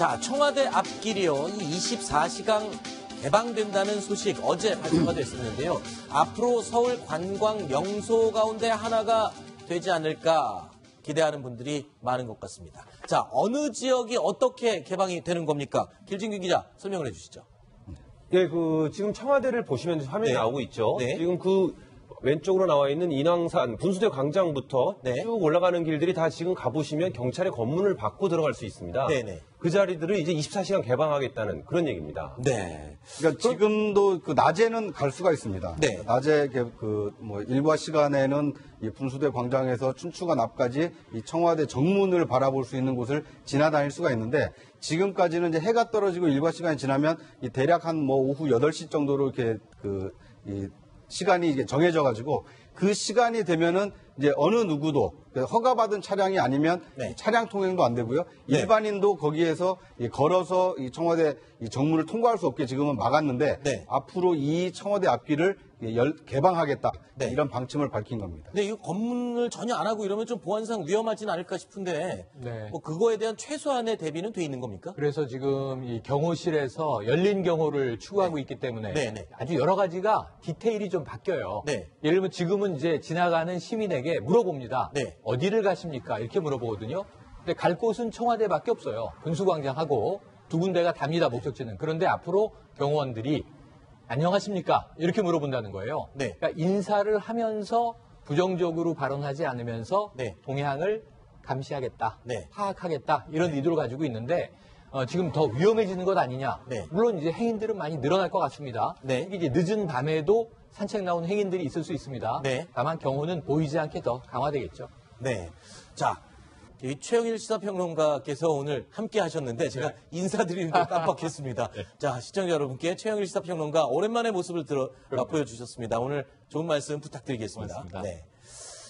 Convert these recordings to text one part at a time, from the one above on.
자, 청와대 앞길이요. 이 24시간 개방된다는 소식 어제 발표가 됐었는데요. 앞으로 서울 관광 명소 가운데 하나가 되지 않을까 기대하는 분들이 많은 것 같습니다. 자, 어느 지역이 어떻게 개방이 되는 겁니까? 길진규 기자 설명을 해주시죠. 네, 지금 청와대를 보시면 화면이 나오고 있죠. 네. 지금 왼쪽으로 나와 있는 인왕산 분수대 광장부터 쭉 올라가는 길들이 다 지금 가보시면 경찰의 검문을 받고 들어갈 수 있습니다. 네네. 그 자리들을 이제 24시간 개방하겠다는 그런 얘기입니다. 네. 그러니까 지금도 낮에는 갈 수가 있습니다. 네. 낮에 일과 시간에는 이 분수대 광장에서 춘추관 앞까지 이 청와대 정문을 바라볼 수 있는 곳을 지나다닐 수가 있는데 지금까지는 이제 해가 떨어지고 일과 시간이 지나면 이 대략 한 오후 8시 정도로 이렇게 이 시간이 이게 정해져가지고 그 시간이 되면은 이제 어느 누구도 허가받은 차량이 아니면 차량 통행도 안 되고요. 일반인도 거기에서 걸어서 이 청와대 이 정문을 통과할 수 없게 지금은 막았는데 앞으로 이 청와대 앞길을 개방하겠다 이런 방침을 밝힌 겁니다. 네, 이 검문을 전혀 안 하고 이러면 좀 보안상 위험하진 않을까 싶은데 뭐 그거에 대한 최소한의 대비는 돼 있는 겁니까? 그래서 지금 이 경호실에서 열린 경호를 추구하고 있기 때문에 아주 여러 가지가 디테일이 좀 바뀌어요. 예를 들면 지금은 이제 지나가는 시민에게 물어봅니다. 어디를 가십니까? 이렇게 물어보거든요. 근데 갈 곳은 청와대밖에 없어요. 분수광장하고 두 군데가 답니다, 목적지는. 그런데 앞으로 경호원들이 안녕하십니까? 이렇게 물어본다는 거예요. 그러니까 인사를 하면서 부정적으로 발언하지 않으면서 동향을 감시하겠다, 파악하겠다 이런 의도를 가지고 있는데 지금 더 위험해지는 것 아니냐. 물론 이제 행인들은 많이 늘어날 것 같습니다. 특히 이제 늦은 밤에도 산책 나온 행인들이 있을 수 있습니다. 다만 경호는 보이지 않게 더 강화되겠죠. 네. 자, 이 최영일 시사평론가께서 오늘 함께 하셨는데 제가 인사드리는 걸 깜빡했습니다. 자, 시청자 여러분께 최영일 시사평론가 오랜만에 모습을 보여주셨습니다. 오늘 좋은 말씀 부탁드리겠습니다. 고맙습니다. 네.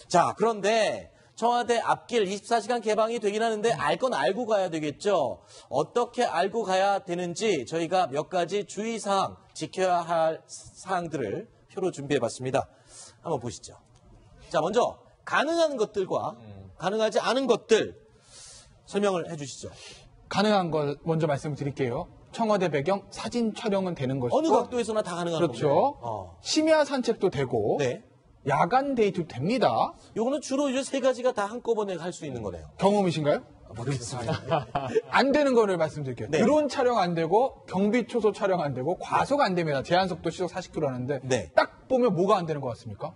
자, 그런데 청와대 앞길 24시간 개방이 되긴 하는데 알 건 알고 가야 되겠죠. 어떻게 알고 가야 되는지 저희가 몇 가지 주의사항, 지켜야 할 사항들을 표로 준비해봤습니다. 한번 보시죠. 자, 먼저 가능한 것들과 가능하지 않은 것들 설명을 해주시죠. 가능한 것 먼저 말씀드릴게요. 청와대 배경 사진 촬영은 되는 것이고 어느 각도에서나 다 가능한 그렇죠. 겁니다. 심야 산책도 되고 야간 데이트도 됩니다. 요거는 주로 이제 세 가지가 다 한꺼번에 할 수 있는 거네요. 경험이신가요? 모르겠습니다. 안 되는 거를 말씀드릴게요. 드론 촬영 안 되고 경비 초소 촬영 안 되고 과속 안 됩니다. 제한속도 시속 40km 하는데 딱 보면 뭐가 안 되는 것 같습니까?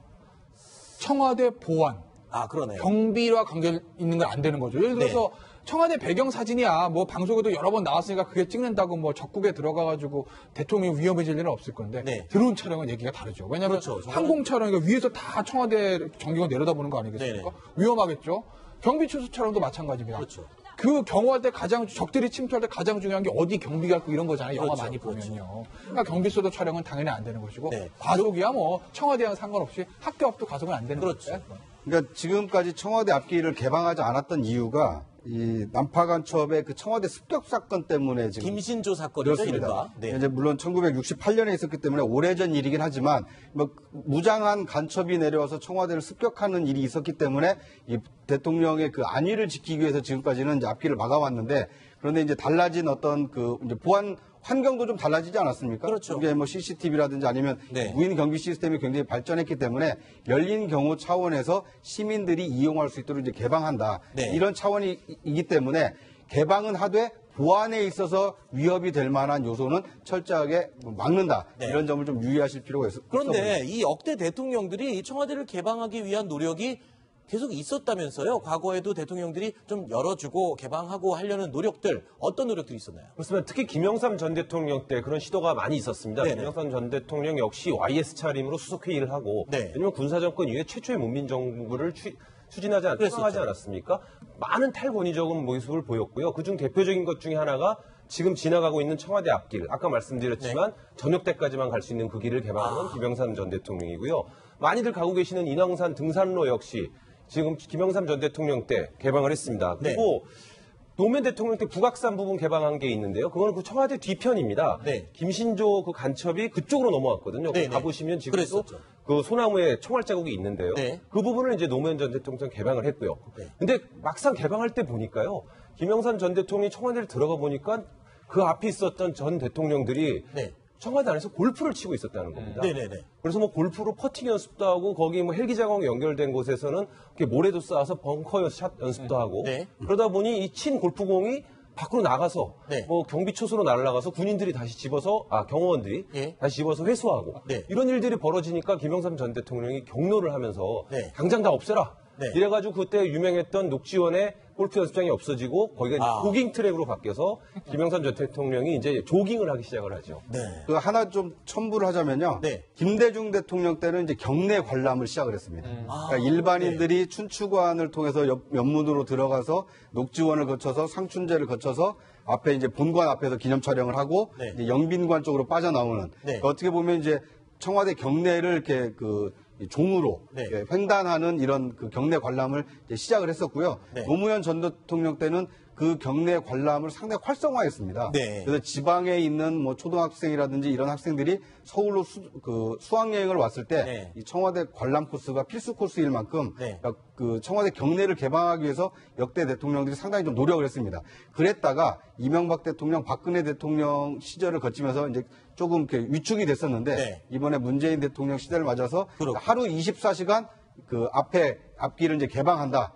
청와대 보안. 그러네요. 경비와 관계 있는 건 안 되는 거죠. 예를 들어서 청와대 배경 사진이야. 뭐 방송에도 여러 번 나왔으니까 그게 찍는다고 뭐 적국에 들어가가지고 대통령이 위험해질 일은 없을 건데 드론 촬영은 얘기가 다르죠. 왜냐하면 항공 촬영이니까 위에서 다 청와대 전경을 내려다보는 거 아니겠습니까? 위험하겠죠. 경비 추수 촬영도 마찬가지입니다. 그 경호할 때 적들이 침투할 때 가장 중요한 게 어디 경비가 있고 이런 거잖아요. 영화 많이 보면요. 그러니까 경비소도 촬영은 당연히 안 되는 것이고 과속이야 뭐 청와대랑 상관없이 학교 앞도 과속은 안 되는 거죠. 그러니까 지금까지 청와대 앞길을 개방하지 않았던 이유가 이 난파간첩의 그 청와대 습격 사건 때문에 지금 김신조 사건이죠, 이른바. 이제 물론 1968년에 있었기 때문에 오래전 일이긴 하지만 뭐 무장한 간첩이 내려와서 청와대를 습격하는 일이 있었기 때문에 이 대통령의 그 안위를 지키기 위해서 지금까지는 이제 앞길을 막아왔는데 그런데 이제 달라진 어떤 이제 보안 환경도 좀 달라지지 않았습니까? 그렇죠. 이게 뭐 CCTV라든지 아니면 무인 경비 시스템이 굉장히 발전했기 때문에 열린 경호 차원에서 시민들이 이용할 수 있도록 이제 개방한다. 이런 차원이기 때문에 개방은 하되 보안에 있어서 위협이 될 만한 요소는 철저하게 막는다. 이런 점을 좀 유의하실 필요가 있습니다. 그런데 이 역대 대통령들이 청와대를 개방하기 위한 노력이 계속 있었다면서요. 과거에도 대통령들이 좀 열어주고 개방하고 하려는 노력들, 어떤 노력들이 있었나요? 그렇습니다. 특히 김영삼 전 대통령 때 그런 시도가 많이 있었습니다. 김영삼 전 대통령 역시 YS 차림으로 수석회의를 하고 왜냐하면 군사정권 이후에 최초의 문민정부를 추진하지 않았습니까? 많은 탈권위적인 모습을 보였고요. 그중 대표적인 것 중에 하나가 지금 지나가고 있는 청와대 앞길, 아까 말씀드렸지만 저녁 때까지만 갈 수 있는 그 길을 개방한 건 김영삼 전 대통령이고요. 많이들 가고 계시는 인왕산 등산로 역시 지금 김영삼 전 대통령 때 개방을 했습니다. 그리고 노무현 대통령 때 북악산 부분 개방한 게 있는데요. 그건 그 청와대 뒤편입니다. 김신조 그 간첩이 그쪽으로 넘어왔거든요. 가보시면 지금도 그 소나무에 총알 자국이 있는데요. 그 부분을 이제 노무현 전 대통령 개방을 했고요. 근데 막상 개방할 때 보니까요. 김영삼 전 대통령이 청와대를 들어가 보니까 그 앞에 있었던 전 대통령들이 청와대 안에서 골프를 치고 있었다는 겁니다. 네네네. 그래서 뭐 골프로 퍼팅 연습도 하고 거기 뭐 헬기 자광 연결된 곳에서는 이렇게 모래도 쌓아서 벙커 샷 연습도 하고 그러다 보니 이 친 골프공이 밖으로 나가서 뭐 경비초소로 날아가서 군인들이 다시 집어서 경호원들이 다시 집어서 회수하고 이런 일들이 벌어지니까 김영삼 전 대통령이 경로를 하면서 당장 다 없애라. 이래가지고 그때 유명했던 녹지원의 골프 연습장이 없어지고 거기가 이제 조깅 트랙으로 바뀌어서 김영삼 전 대통령이 이제 조깅을 하기 시작을 하죠. 그 하나 좀 첨부를 하자면요. 김대중 대통령 때는 이제 경내 관람을 시작을 했습니다. 그러니까 일반인들이 춘추관을 통해서 옆문으로 들어가서 녹지원을 거쳐서 상춘제를 거쳐서 앞에 이제 본관 앞에서 기념 촬영을 하고 이제 영빈관 쪽으로 빠져나오는 그러니까 어떻게 보면 이제 청와대 경내를 이렇게 그 종으로 횡단하는 이런 그 경내 관람을 이제 시작을 했었고요. 노무현 전 대통령 때는 그 경내 관람을 상당히 활성화했습니다. 그래서 지방에 있는 뭐 초등학생이라든지 이런 학생들이 서울로 수학여행을 왔을 때 이 청와대 관람 코스가 필수 코스일 만큼 그러니까 그 청와대 경내를 개방하기 위해서 역대 대통령들이 상당히 좀 노력을 했습니다. 그랬다가 이명박 대통령, 박근혜 대통령 시절을 거치면서 이제 조금 이렇게 위축이 됐었는데 이번에 문재인 대통령 시대를 맞아서 하루 24시간 그 앞길을 이제 개방한다.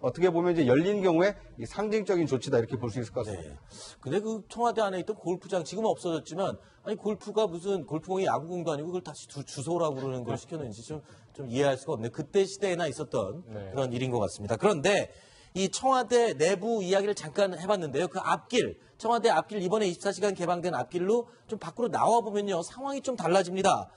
어떻게 보면 이제 열린 경우에 이 상징적인 조치다 이렇게 볼 수 있을 것 같습니다. 근데 그 청와대 안에 있던 골프장 지금은 없어졌지만 아니 골프가 무슨 골프공이 야구공도 아니고 그걸 다시 주소라고 그러는 걸 시켰는지 좀 이해할 수가 없네. 그때 시대에나 있었던 그런 일인 것 같습니다. 그런데 이 청와대 내부 이야기를 잠깐 해봤는데요. 그 앞길, 청와대 앞길 이번에 24시간 개방된 앞길로 좀 밖으로 나와 보면요 상황이 좀 달라집니다.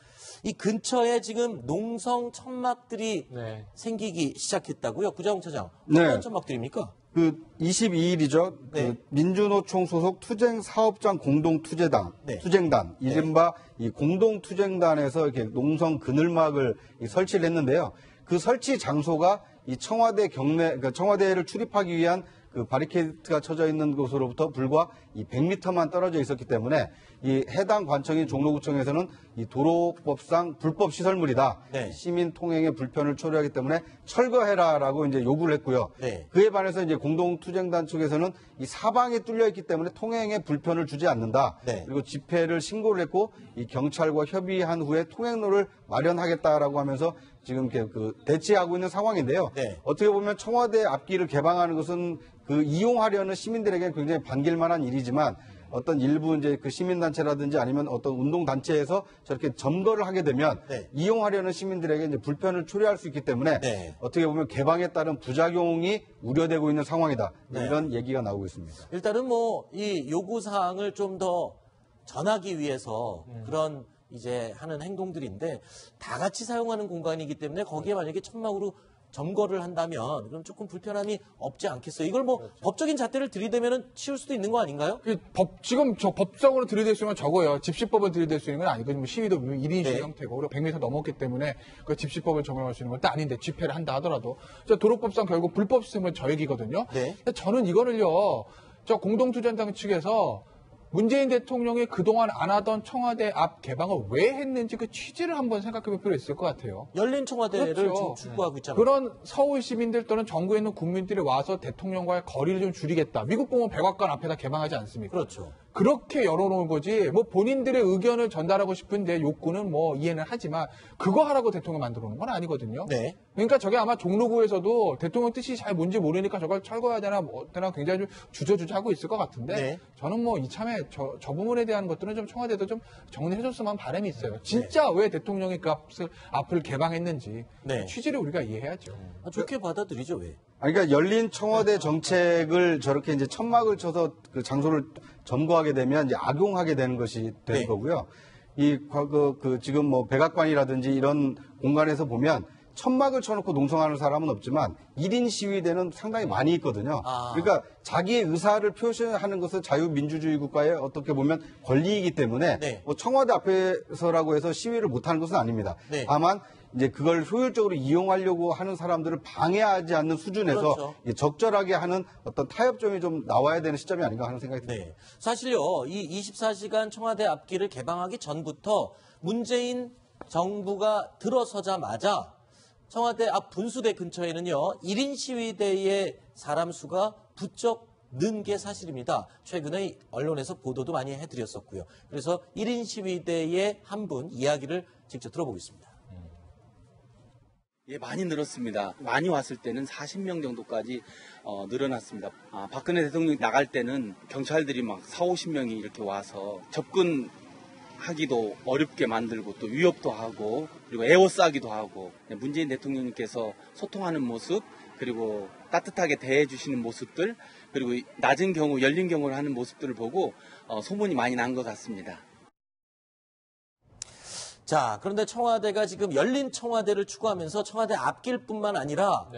이 근처에 지금 농성 천막들이 생기기 시작했다고요? 구자홍 차장. 어떤 천막들입니까? 그 22일이죠. 그 민주노총 소속 투쟁사업장 공동투쟁단, 투쟁단, 이른바 이 공동투쟁단에서 이렇게 농성 그늘막을 설치를 했는데요. 그 설치 장소가 이 청와대 경내, 그러니까 청와대를 출입하기 위한 그 바리케이트가 쳐져 있는 곳으로부터 불과 이 100m만 떨어져 있었기 때문에 이 해당 관청인 종로구청에서는 이 도로법상 불법 시설물이다. 시민 통행의 불편을 초래하기 때문에 철거해라라고 이제 요구를 했고요. 그에 반해서 이제 공동투쟁단 측에서는 이 사방에 뚫려 있기 때문에 통행에 불편을 주지 않는다. 그리고 집회를 신고를 했고 이 경찰과 협의한 후에 통행로를 마련하겠다라고 하면서 지금 그 대치하고 있는 상황인데요. 어떻게 보면 청와대 앞길을 개방하는 것은 그 이용하려는 시민들에게 굉장히 반길만한 일이지만 어떤 일부 이제 그 시민단체라든지 아니면 어떤 운동단체에서 저렇게 점거를 하게 되면 이용하려는 시민들에게 이제 불편을 초래할 수 있기 때문에 어떻게 보면 개방에 따른 부작용이 우려되고 있는 상황이다. 이런 얘기가 나오고 있습니다. 일단은 뭐 이 요구사항을 좀 더 전하기 위해서 그런 이제 하는 행동들인데 다 같이 사용하는 공간이기 때문에 거기에 만약에 천막으로 점거를 한다면 그럼 조금 불편함이 없지 않겠어요. 이걸 뭐 법적인 잣대를 들이대면은 치울 수도 있는 거 아닌가요? 지금 저 법적으로 들이댈 수 있는 건 적어요. 집시법을 들이댈 수 있는 건 아니고 지금 시위도 1인 시위 형태고 그리고 100m 넘었기 때문에 그 집시법을 적용할 수 있는 것도 아닌데 집회를 한다 하더라도 도로법상 결국 불법 시스템은 저 얘기거든요. 저는 이거를요. 저 공동투쟁단 측에서 문재인 대통령이 그동안 안 하던 청와대 앞 개방을 왜 했는지 그 취지를 한번 생각해 볼 필요 있을 것 같아요. 열린 청와대를 지금 추구하고 있잖아요. 그런 서울 시민들 또는 전국에 있는 국민들이 와서 대통령과의 거리를 좀 줄이겠다. 미국 보면 백악관 앞에다 개방하지 않습니까? 그렇죠. 그렇게 열어놓은 거지. 뭐 본인들의 의견을 전달하고 싶은데 욕구는 뭐 이해는 하지만 그거 하라고 대통령 만들어 놓은 건 아니거든요. 그러니까 저게 아마 종로구에서도 대통령 뜻이 잘 뭔지 모르니까 저걸 철거해야 되나 뭐 어때나 굉장히 좀 주저주저 하고 있을 것 같은데 저는 뭐 이참에 저 부분에 대한 것들은 좀 청와대도 좀 정리해줬으면 바람이 있어요. 진짜 왜 대통령이 그 앞을 개방했는지 취지를 우리가 이해해야죠. 좋게 받아들이죠, 왜? 그러니까 열린 청와대 정책을 저렇게 이제 천막을 쳐서 그 장소를 점거하게 되면 이제 악용하게 되는 것이 되는 거고요. 이 과거 지금 뭐 백악관이라든지 이런 공간에서 보면 천막을 쳐놓고 농성하는 사람은 없지만 1인 시위대는 상당히 많이 있거든요. 그러니까 자기의 의사를 표시하는 것은 자유민주주의 국가의 어떻게 보면 권리이기 때문에 뭐 청와대 앞에서라고 해서 시위를 못하는 것은 아닙니다. 다만 이제 그걸 효율적으로 이용하려고 하는 사람들을 방해하지 않는 수준에서 적절하게 하는 어떤 타협점이 좀 나와야 되는 시점이 아닌가 하는 생각이 듭니다. 사실요, 이 24시간 청와대 앞길을 개방하기 전부터 문재인 정부가 들어서자마자 청와대 앞 분수대 근처에는요, 1인 시위대의 사람 수가 부쩍 는 게 사실입니다. 최근에 언론에서 보도도 많이 해드렸었고요. 그래서 1인 시위대의 한 분 이야기를 직접 들어보겠습니다. 예, 많이 늘었습니다. 많이 왔을 때는 40명 정도까지 늘어났습니다. 박근혜 대통령이 나갈 때는 경찰들이 막 40~50명이 이렇게 와서 접근하기도 어렵게 만들고 또 위협도 하고 그리고 에워싸기도 하고 문재인 대통령님께서 소통하는 모습 그리고 따뜻하게 대해주시는 모습들 그리고 낮은 경우 열린 경우를 하는 모습들을 보고 소문이 많이 난 것 같습니다. 자, 그런데 청와대가 지금 열린 청와대를 추구하면서 청와대 앞길뿐만 아니라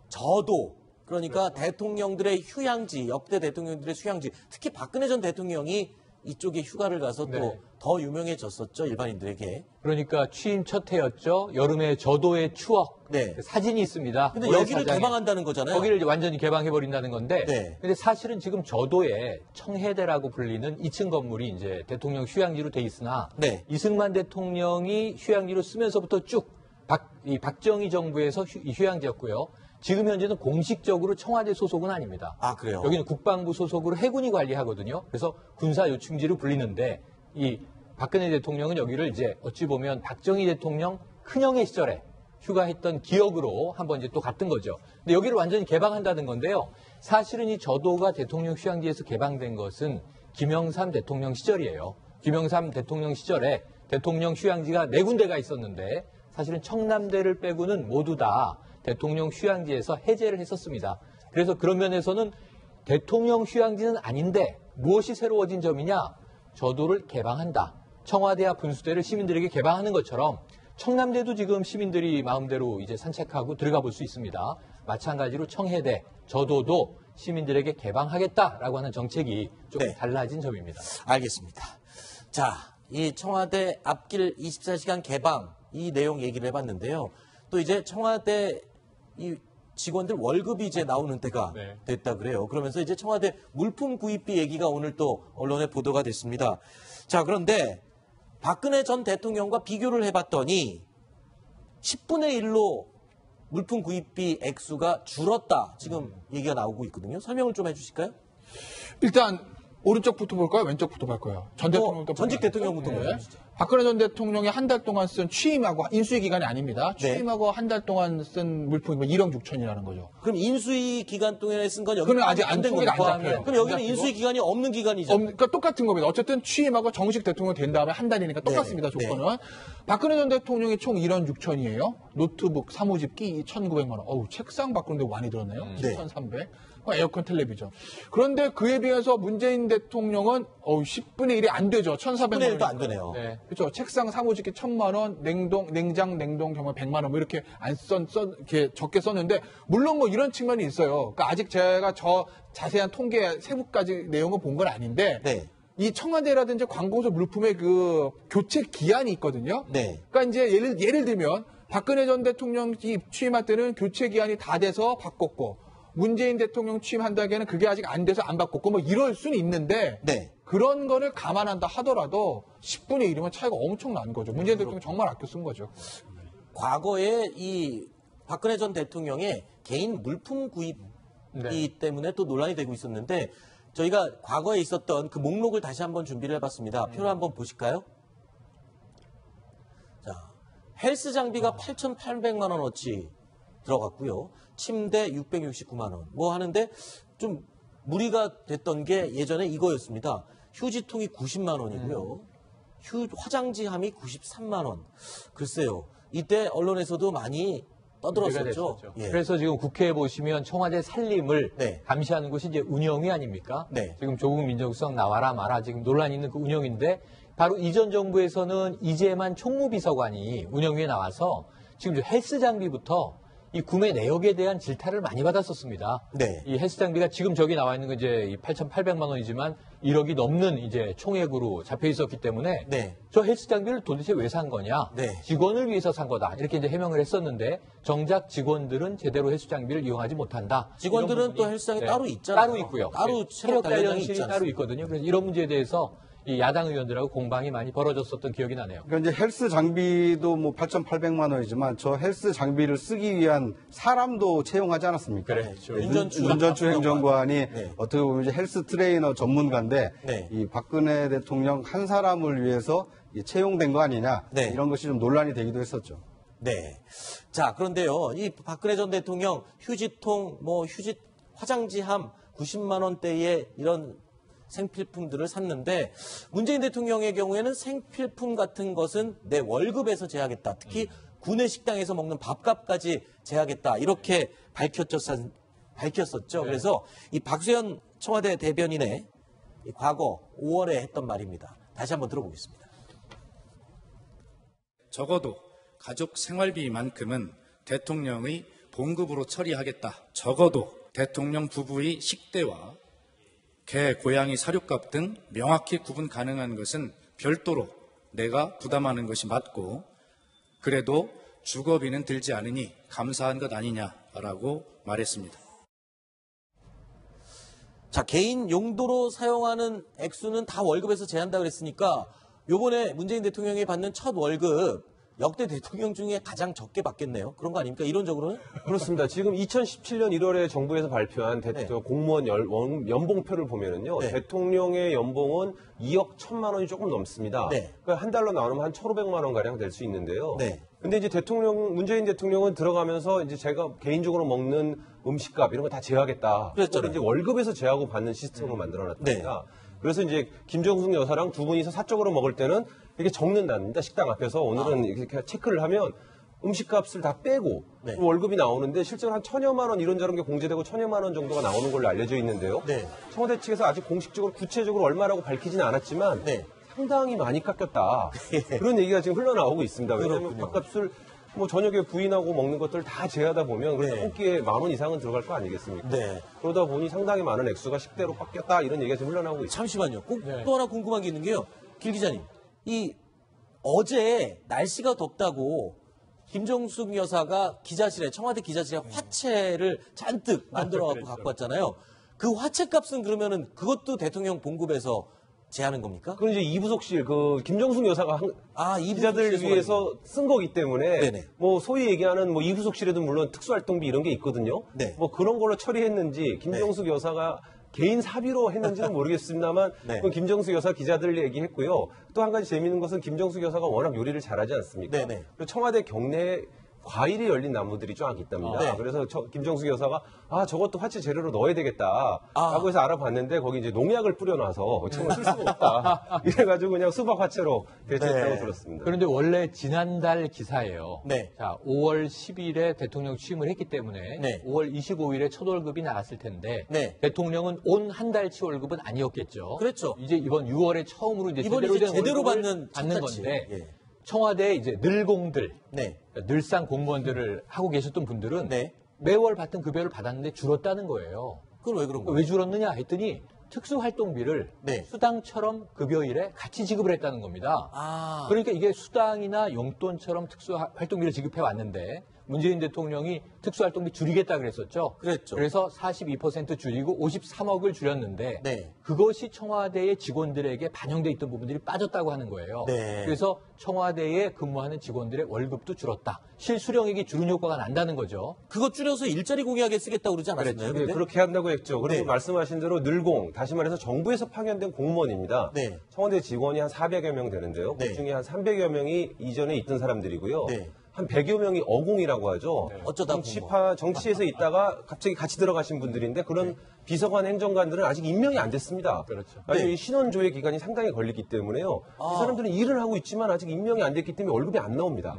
저도 그러니까 대통령들의 휴양지, 역대 대통령들의 휴양지, 특히 박근혜 전 대통령이 이쪽에 휴가를 가서 또 더 유명해졌었죠, 일반인들에게. 그러니까 취임 첫 해였죠. 여름의 저도의 추억. 사진이 있습니다. 근데 여기를 개방한다는 거잖아요. 거기를 완전히 개방해버린다는 건데. 근데 사실은 지금 저도에 청해대라고 불리는 2층 건물이 이제 대통령 휴양지로 돼 있으나. 이승만 대통령이 휴양지로 쓰면서부터 쭉 박정희 정부에서 휴양지였고요. 지금 현재는 공식적으로 청와대 소속은 아닙니다. 아, 그래요? 여기는 국방부 소속으로 해군이 관리하거든요. 그래서 군사 요충지로 불리는데 이 박근혜 대통령은 여기를 이제 어찌 보면 박정희 대통령 큰형의 시절에 휴가했던 기억으로 한번 이제 또 갔던 거죠. 근데 여기를 완전히 개방한다는 건데요. 사실은 이 저도가 대통령 휴양지에서 개방된 것은 김영삼 대통령 시절이에요. 김영삼 대통령 시절에 대통령 휴양지가 4군데가 있었는데 사실은 청남대를 빼고는 모두 다 대통령 휴양지에서 해제를 했었습니다. 그래서 그런 면에서는 대통령 휴양지는 아닌데 무엇이 새로워진 점이냐? 저도를 개방한다. 청와대 앞 분수대를 시민들에게 개방하는 것처럼 청남대도 지금 시민들이 마음대로 이제 산책하고 들어가 볼 수 있습니다. 마찬가지로 청해대, 저도도 시민들에게 개방하겠다라고 하는 정책이 좀 달라진 점입니다. 알겠습니다. 자, 이 청와대 앞길 24시간 개방 이 내용 얘기를 해봤는데요. 또 이제 청와대 이 직원들 월급이 이제 나오는 때가 됐다 그래요. 그러면서 이제 청와대 물품 구입비 얘기가 오늘 또 언론에 보도가 됐습니다. 자, 그런데 박근혜 전 대통령과 비교를 해봤더니 10분의 1로 물품 구입비 액수가 줄었다. 지금 얘기가 나오고 있거든요. 설명을 좀 해주실까요? 일단 오른쪽부터 볼까요? 왼쪽부터 볼까요? 전 대통령부터 전직 대통령부터 보여주시죠. 박근혜 전 대통령이 한 달 동안 쓴 취임하고 인수위 기간이 아닙니다. 취임하고 한 달 동안 쓴 물품이 1억 6천이라는 거죠. 그럼 인수위 기간 동안에 쓴 건 여기 그건 아직 안 통계가 안 잡혀요. 그럼 여기는 인수위 기간이 없는 기간이죠. 그러니까 똑같은 겁니다. 어쨌든 취임하고 정식 대통령 된 다음에 한 달이니까 똑같습니다. 조건은. 박근혜 전 대통령이 총 1억 6천이에요. 노트북, 사무집기 1,900만 원. 어우, 책상 바꾸는데 많이 들었네요. 1,300. 에어컨, 텔레비전. 그런데 그에 비해서 문재인 대통령은 10분의 1이 안 되죠. 1,400만 원. 10분의 1도 안 되네요. 그렇죠. 책상, 사무직기 1,000만 원, 냉장, 냉동 경우에 100만 원, 뭐 이렇게 이렇게 적게 썼는데, 물론 뭐 이런 측면이 있어요. 그러니까 아직 제가 자세한 통계 세부까지 내용을 본 건 아닌데, 이 청와대라든지 관공서 물품의 그 교체 기한이 있거든요. 그러니까 이제 예를 들면, 박근혜 전 대통령 취임할 때는 교체 기한이 다 돼서 바꿨고, 문재인 대통령 취임한 다기에는 그게 아직 안 돼서 안 바꿨고 뭐 이럴 수는 있는데 그런 거를 감안한다 하더라도 10분의 1이면 차이가 엄청 나는 거죠. 문재인 대통령 정말 아껴 쓴 거죠. 과거에 이 박근혜 전 대통령의 개인 물품 구입이 때문에 또 논란이 되고 있었는데 저희가 과거에 있었던 그 목록을 다시 한번 준비를 해봤습니다. 표를 한번 보실까요? 자, 헬스 장비가 8,800만 원어치 들어갔고요. 침대 669만 원. 뭐 하는데 좀 무리가 됐던 게 예전에 이거였습니다. 휴지통이 90만 원이고요. 화장지함이 93만 원. 글쎄요. 이때 언론에서도 많이 떠들었었죠. 그래서 지금 국회에 보시면 청와대 살림을 감시하는 곳이 이제 운영위 아닙니까? 지금 조국 민정수석 나와라 마라 지금 논란이 있는 그 운영인데 바로 이전 정부에서는 이재만 총무비서관이 운영위에 나와서 지금 헬스 장비부터 이 구매 내역에 대한 질타를 많이 받았었습니다. 이 헬스 장비가 지금 저기 나와 있는 건 이제 8,800만 원이지만 1억이 넘는 이제 총액으로 잡혀 있었기 때문에 저 헬스 장비를 도대체 왜 산 거냐? 직원을 위해서 산 거다. 이렇게 이제 해명을 했었는데 정작 직원들은 제대로 헬스 장비를 이용하지 못한다. 직원들은 또 헬스장이 따로 있잖아요. 따로 있고요. 따로 체력 단련실이 따로 있거든요. 그래서 이런 문제에 대해서 이 야당 의원들하고 공방이 많이 벌어졌었던 기억이 나네요. 그러니까 이제 헬스 장비도 뭐 8,800만 원이지만 저 헬스 장비를 쓰기 위한 사람도 채용하지 않았습니까? 그렇죠. 운전추 행정관이 네. 어떻게 보면 이제 헬스 트레이너 전문가인데 네. 이 박근혜 대통령 한 사람을 위해서 채용된 거 아니냐 네. 이런 것이 좀 논란이 되기도 했었죠. 네. 자, 그런데요. 이 박근혜 전 대통령 휴지통, 휴지 화장지함 90만 원대의 이런 생필품들을 샀는데 문재인 대통령의 경우에는 생필품 같은 것은 내 월급에서 제하겠다. 특히 구내 식당에서 먹는 밥값까지 제하겠다. 이렇게 밝혔었죠. 네. 그래서 이 박수현 청와대 대변인의 이 과거 5월에 했던 말입니다. 다시 한번 들어보겠습니다. 적어도 가족 생활비만큼은 대통령의 봉급으로 처리하겠다. 적어도 대통령 부부의 식대와 개, 고양이 사료값 등 명확히 구분 가능한 것은 별도로 내가 부담하는 것이 맞고 그래도 주거비는 들지 않으니 감사한 것 아니냐라고 말했습니다. 자, 개인 용도로 사용하는 액수는 다 월급에서 제한다 그랬으니까 요번에 문재인 대통령이 받는 첫 월급 역대 대통령 중에 가장 적게 받겠네요. 그런 거 아닙니까? 이론적으로는? 그렇습니다. 지금 2017년 1월에 정부에서 발표한 공무원 연봉표를 보면은요. 네. 대통령의 연봉은 2억 1천만 원이 조금 넘습니다. 네. 그러니까 한 달로 나누면 한 1,500만 원 가량 될 수 있는데요. 네. 근데 이제 문재인 대통령은 들어가면서 이제 제가 개인적으로 먹는 음식값 이런 거 다 제하겠다. 그랬잖아요. 그걸 이제 월급에서 제하고 받는 시스템으로 만들어놨답니다. 그래서 이제 김정숙 여사랑 두 분이서 사적으로 먹을 때는 이렇게 적는답니다. 식당 앞에서 오늘은 이렇게 체크를 하면 음식값을 다 빼고 네. 월급이 나오는데 실제로 한 1,000여만 원 이런저런 게 공제되고 1,000여만 원 정도가 나오는 걸로 알려져 있는데요. 네. 청와대 측에서 아직 공식적으로 구체적으로 얼마라고 밝히지는 않았지만 네. 상당히 많이 깎였다. 그런 얘기가 지금 흘러나오고 있습니다. 왜냐하면 그렇군요. 밥값을 저녁에 부인하고 먹는 것들 다 제하다 보면 네. 한 끼에 10,000원 이상은 들어갈 거 아니겠습니까? 네. 그러다 보니 상당히 많은 액수가 식대로 깎였다 이런 얘기가 지금 흘러나오고 있습니다. 잠시만요. 꼭 네. 또 하나 궁금한 게 있는 게요. 김 기자님, 어제 날씨가 덥다고 김정숙 여사가 청와대 기자실에 화채를 잔뜩 만들어갖고 갖고 왔잖아요. 그 화채값은 그러면은 그것도 대통령 봉급에서 제하는 겁니까? 그건 이제 이부속실, 김정숙 여사가 이부속실 기자들 위해서 쓴 거기 때문에, 네네. 소위 얘기하는 이부속실에도 물론 특수활동비 이런 게 있거든요. 네. 그런 걸로 처리했는지, 김정숙 여사가 개인 사비로 했는지는 모르겠습니다만, 네. 그건 김정숙 여사 기자들 얘기했고요. 또 한 가지 재미있는 것은 김정숙 여사가 워낙 요리를 잘하지 않습니까? 네네. 그리고 청와대 경내에 과일이 열린 나무들이 쫙 있답니다. 네. 그래서 김정숙 여사가 저것도 화채 재료로 넣어야 되겠다 라고 해서 알아봤는데 거기 이제 농약을 뿌려놔서 정말 쓸 수가 없다. 이래가지고 그냥 수박 화채로 대체했다고 네. 들었습니다. 그런데 원래 지난달 기사예요. 네. 자, 5월 10일에 대통령 취임을 했기 때문에 네. 5월 25일에 첫 월급이 나왔을 텐데 네. 대통령은 온 한 달치 월급은 아니었겠죠. 그렇죠. 이제 이번 6월에 처음으로 이제 이번에 제대로 이제 된 제대로 월급을 받는 첫 건데 달치. 예. 청와대 이제 늘공들, 네. 늘상 공무원들을 하고 계셨던 분들은 네. 매월 받던 급여를 받았는데 줄었다는 거예요. 그건 왜 그런 거예요? 왜 줄었느냐 했더니 특수활동비를 네. 수당처럼 급여일에 같이 지급을 했다는 겁니다. 그러니까 이게 수당이나 용돈처럼 특수활동비를 지급해 왔는데 문재인 대통령이 특수활동비 줄이겠다 그랬었죠. 그랬죠. 그래서 42% 줄이고 53억을 줄였는데 네. 그것이 청와대의 직원들에게 반영돼 있던 부분들이 빠졌다고 하는 거예요. 네. 그래서 청와대에 근무하는 직원들의 월급도 줄었다. 실수령액이 줄은 효과가 난다는 거죠. 그거 줄여서 일자리 공약에 쓰겠다고 그러지 않았나요? 네, 그렇게 한다고 했죠. 그리고 네. 말씀하신 대로 늘공, 다시 말해서 정부에서 파견된 공무원입니다. 네. 청와대 직원이 한 400여 명 되는데요. 네. 그중에 한 300여 명이 이전에 있던 사람들이고요. 네. 한 100여 명이 어공이라고 하죠. 어쩌다 정치에서 있다가 갑자기 같이 들어가신 분들인데 그런 비서관 행정관들은 아직 임명이 안 됐습니다. 그렇죠. 이 신원 조회 기간이 상당히 걸리기 때문에요. 이 사람들은 일을 하고 있지만 아직 임명이 안 됐기 때문에 월급이 안 나옵니다.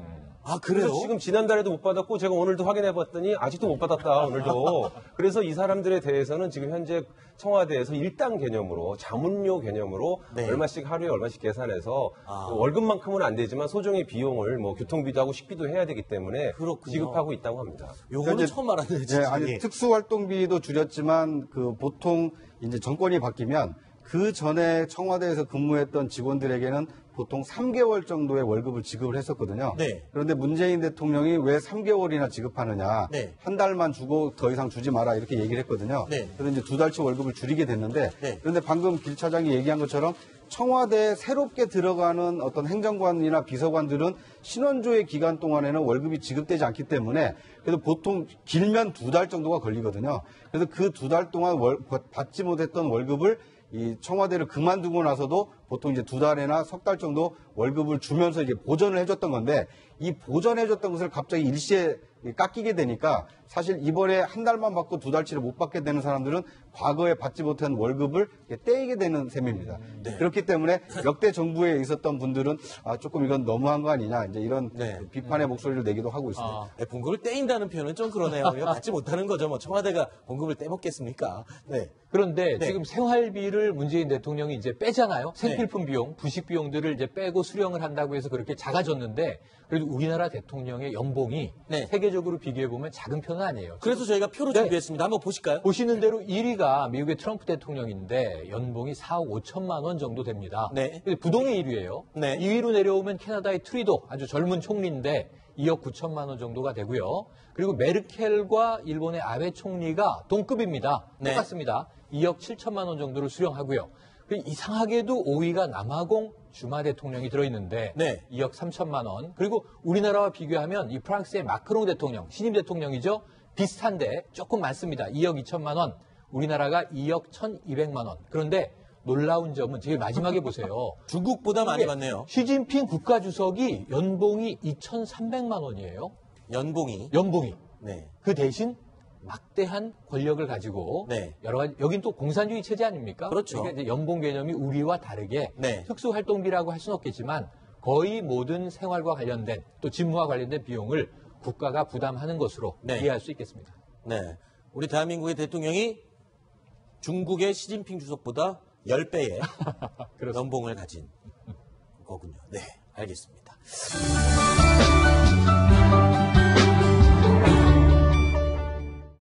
그래요? 그래서 지금 지난달에도 못 받았고 제가 오늘도 확인해 봤더니 아직도 못 받았다 오늘도. 그래서 이 사람들에 대해서는 지금 현재 청와대에서 일당 개념으로 자문료 개념으로 네. 얼마씩 하루에 얼마씩 계산해서 월급만큼은 안 되지만 소정의 비용을 교통비도 하고 식비도 해야 되기 때문에 그렇군요. 지급하고 있다고 합니다. 요거는 처음 알았네요, 진짜. 특수활동비도 줄였지만 보통 이제 정권이 바뀌면 그 전에 청와대에서 근무했던 직원들에게는 보통 3개월 정도의 월급을 지급을 했었거든요. 네. 그런데 문재인 대통령이 왜 3개월이나 지급하느냐. 네. 한 달만 주고 더 이상 주지 마라 이렇게 얘기를 했거든요. 네. 그래서 이제 2달치 월급을 줄이게 됐는데 네. 그런데 방금 길 차장이 얘기한 것처럼 청와대에 새롭게 들어가는 어떤 행정관이나 비서관들은 신원조회 기간 동안에는 월급이 지급되지 않기 때문에 그래도 보통 길면 2달 정도가 걸리거든요. 그래서 그 2달 동안 받지 못했던 월급을 이 청와대를 그만두고 나서도 보통 이제 2달이나 석 달 정도 월급을 주면서 이제 보전을 해줬던 건데 이 보전해줬던 것을 갑자기 일시에 깎이게 되니까 사실 이번에 한 달만 받고 2달치를 못 받게 되는 사람들은 과거에 받지 못한 월급을 떼이게 되는 셈입니다. 네. 그렇기 때문에 역대 정부에 있었던 분들은 조금 이건 너무한 거 아니냐 이제 이런 비판의 목소리를 내기도 하고 있습니다. 네, 봉급을 떼인다는 표현은 좀 그러네요. 이거 받지 못하는 거죠. 뭐 청와대가 봉급을 떼먹겠습니까? 네. 그런데 지금 생활비를 문재인 대통령이 이제 빼잖아요. 생필품 비용, 부식 비용들을 이제 빼고 수령을 한다고 해서 그렇게 작아졌는데 그래도 우리나라 대통령의 연봉이 세계적으로 비교해보면 작은 편은 아니에요. 그래서 저희가 표로 준비했습니다. 한번 보실까요? 보시는 대로 1위가 미국의 트럼프 대통령인데 연봉이 4억 5천만 원 정도 됩니다. 근데 부동의 1위예요. 2위로 내려오면 캐나다의 트리도 아주 젊은 총리인데 2억 9천만 원 정도가 되고요. 그리고 메르켈과 일본의 아베 총리가 동급입니다. 똑같습니다. 2억 7천만 원 정도를 수령하고요. 이상하게도 5위가 남아공 주마 대통령이 들어있는데 2억 3천만 원. 그리고 우리나라와 비교하면 이 프랑스의 마크롱 대통령, 신임 대통령이죠. 비슷한데 조금 많습니다. 2억 2천만 원. 우리나라가 2억 1,200만 원. 그런데 놀라운 점은 제일 마지막에 보세요. 중국보다 많이 받네요. 시진핑 국가주석이 연봉이 2,300만 원이에요. 연봉이. 그 대신 막대한 권력을 가지고 여러 가지 여긴 또 공산주의 체제 아닙니까? 그렇죠. 그러니까 이제 연봉 개념이 우리와 다르게 특수활동비라고 할 수는 없겠지만 거의 모든 생활과 관련된 또 직무와 관련된 비용을 국가가 부담하는 것으로 이해할 수 있겠습니다. 우리 대한민국의 대통령이 중국의 시진핑 주석보다 10배의 연봉을 가진 거군요. 네, 알겠습니다.